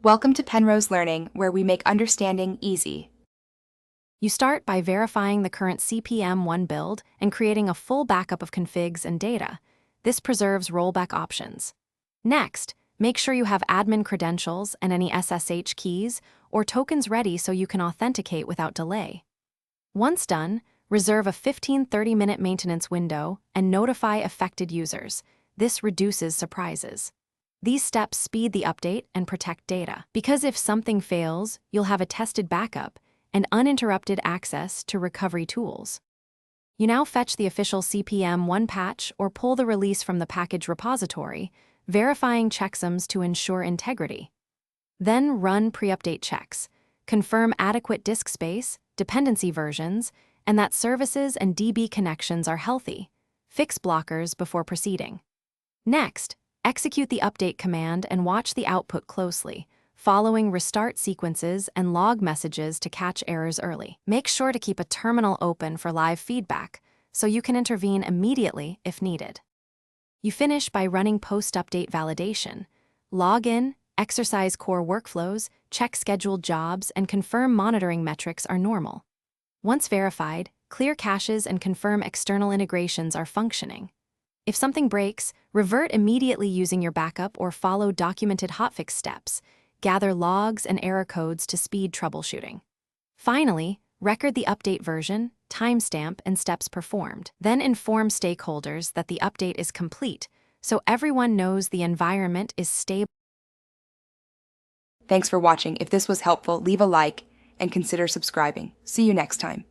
Welcome to Penrose Learning, where we make understanding easy. You start by verifying the current CPM1 build and creating a full backup of configs and data. This preserves rollback options. Next, make sure you have admin credentials and any SSH keys or tokens ready so you can authenticate without delay. Once done, reserve a 15-30-minute maintenance window and notify affected users. This reduces surprises. These steps speed the update and protect data, because if something fails, you'll have a tested backup and uninterrupted access to recovery tools. You now fetch the official CPM1 patch or pull the release from the package repository, verifying checksums to ensure integrity. Then run pre-update checks, confirm adequate disk space, dependency versions, and that services and DB connections are healthy. Fix blockers before proceeding. Next, execute the update command and watch the output closely, following restart sequences and log messages to catch errors early. Make sure to keep a terminal open for live feedback, so you can intervene immediately if needed. You finish by running post-update validation. Log in, exercise core workflows, check scheduled jobs, and confirm monitoring metrics are normal. Once verified, clear caches and confirm external integrations are functioning. If something breaks, revert immediately using your backup or follow documented hotfix steps. Gather logs and error codes to speed troubleshooting. Finally, record the update version, timestamp, and steps performed. Then inform stakeholders that the update is complete, so everyone knows the environment is stable. Thanks for watching. If this was helpful, leave a like and consider subscribing. See you next time.